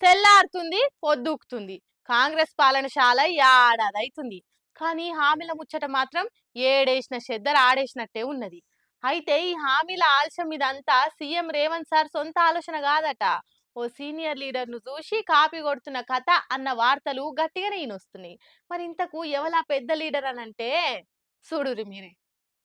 తెల్లారుతుంది పొద్దుకుతుంది. కాంగ్రెస్ పాలనశాల ఏడాదైతుంది. కానీ హామీల ముచ్చట మాత్రం ఏడేసిన చెద్దర ఆడేసినట్టే ఉన్నది. అయితే ఈ హామీల ఆలస్యం ఇదంతా సీఎం రేవంత్ సార్ సొంత ఆలోచన కాదట. ఓ సీనియర్ లీడర్ ను చూసి కాపీ కొడుతున్న కథ అన్న వార్తలు గట్టిగానే ఈనొస్తున్నాయి. మరి ఇంతకు ఎవలా పెద్ద లీడర్ అనంటే చూడురి మీరే.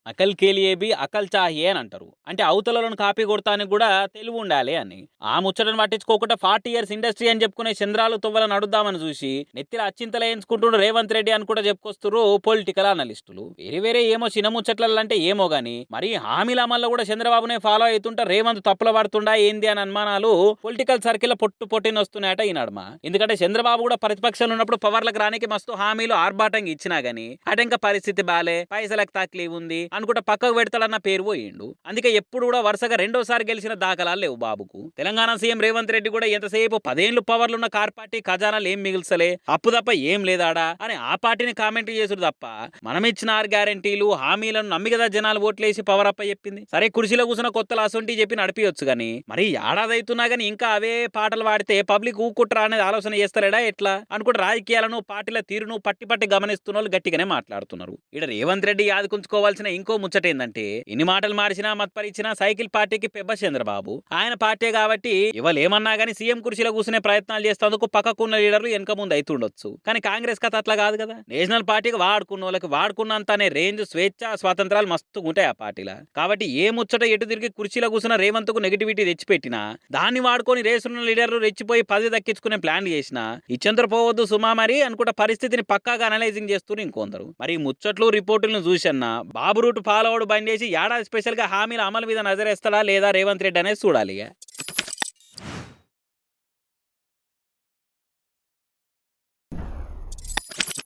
అకల్ కేలియే బి అకల్ చాహియే అని అంటారు. అంటే అవతలను కాపీ కొడతానికి కూడా తెలివి ఉండాలి అని. ఆ ముచ్చటను పట్టించుకోకుండా 40 ఇయర్స్ ఇండస్ట్రీ అని చెప్పుకునే చంద్రాలు తువ్వలను నడుద్దామని చూసి నెత్తిల అచ్చింతలు వేయించుకుంటుండ్రు రేవంత్ రెడ్డి అని కూడా చెప్పుకొస్తున్నారు పొలిటికల్ అనలిస్టులు. వేరే వేరే ఏమో చిన్న ముచ్చట్లంటే ఏమో గానీ మరి హామీల అమల్లో కూడా చంద్రబాబునే ఫాలో అవుతుంటా రేవంత్ తప్పుల పడుతుండా ఏంది అని అనుమానాలు పొలిటికల్ సర్కిల్ పొట్టిన వస్తున్నాయట ఈ నడుమ. ఎందుకంటే చంద్రబాబు కూడా ప్రతిపక్షంలో ఉన్నప్పుడు పవర్లకు రానికి మస్తు హామీలు ఆర్భాటంగా ఇచ్చినా గానీ అటంక పరిస్థితి బాలే, పైసలకు తక్లీఫ్ ఉంది అనుకుంటా పక్కకు పెడతాడన్న పేరు పోయిండు. అందుకే ఎప్పుడు కూడా వరుసగా రెండోసారి గెలిచిన దాఖలాలు లేవు బాబుకు. తెలంగాణ సీఎం రేవంత్ రెడ్డి కూడా ఎంతసేపు 10 ఏళ్లు పవర్లున్న కార్ పార్టీ ఖజానాలు ఏం మిగిల్సలే, అప్పు తప్ప ఏం లేదాడా అని ఆ పార్టీని కామెంట్ చేసుడు తప్ప మనం ఇచ్చిన 6 గ్యారెంటీలు హామీలను నమ్మి కదా జనాలు ఓట్లేసి పవర్ అప్ప చెప్పింది. సరే కుర్చీలో కూర్చున్న కొత్తలు అసొంటి చెప్పి నడిపియొచ్చు గానీ మరి ఏడాది అవుతున్నా గానీ ఇంకా అవే పాటలు పాడితే పబ్లిక్ ఊకుట్రా అనేది ఆలోచన చేస్తారేడా ఎట్లా అనుకుంటే రాజకీయాలను పార్టీల తీరును పట్టి గమనిస్తున్న వాళ్ళు గట్టిగానే మాట్లాడుతున్నారు. ఇక్కడ రేవంత్ రెడ్డి యాదుకుంచుకోవాల్సిన ఇంకో ముచ్చట ఏందంటే ఇన్ని మాటలు మార్చినా మత్పరిచినా సైకిల్ పార్టీకి పెబ్బ చంద్రబాబు ఆయన పార్టీ కాబట్టి ఇవాళేమన్నా గానీ సీఎం కుర్చీలో కూర్చునే ప్రయత్నాలు చేస్తేందుకు పక్కకున్న లీడర్లు వెనక ముందు అవుతుండొచ్చు. కానీ కాంగ్రెస్ కథ అట్లా కాదు కదా. నేషనల్ పార్టీకి వాడుకున్న వాళ్ళకి వాడుకున్నంత అనే రేంజ్, స్వేచ్ఛ, స్వాతంత్రాలు మస్తు ఉంటాయి ఆ పార్టీలా. కాబట్టి ఏ ముచ్చట ఎటు తిరిగి కుర్చీలో కూర్చున్న రేవంత్ కు నెగిటివిటీ తెచ్చిపెట్టినా దాన్ని వాడుకొని రేసున్న లీడర్లు రెచ్చిపోయి పదవి దక్కించుకునే ప్లాన్ చేసినా ఇచ్చంతర పోవద్దు సుమా మరి అనుకుంటే పరిస్థితిని పక్కాగా అనలైజింగ్ చేస్తూ ఇంకొందరు. మరి ముచ్చట్లు రిపోర్టులను చూసన్నా బాబు రూట్ ఫాలో అవడం బంద్ చేసి ఏడాది స్పెషల్ గా హామీల అమలు మీద నజరేస్తాడా లేదా రేవంత్ రెడ్డి అనేది చూడాలి.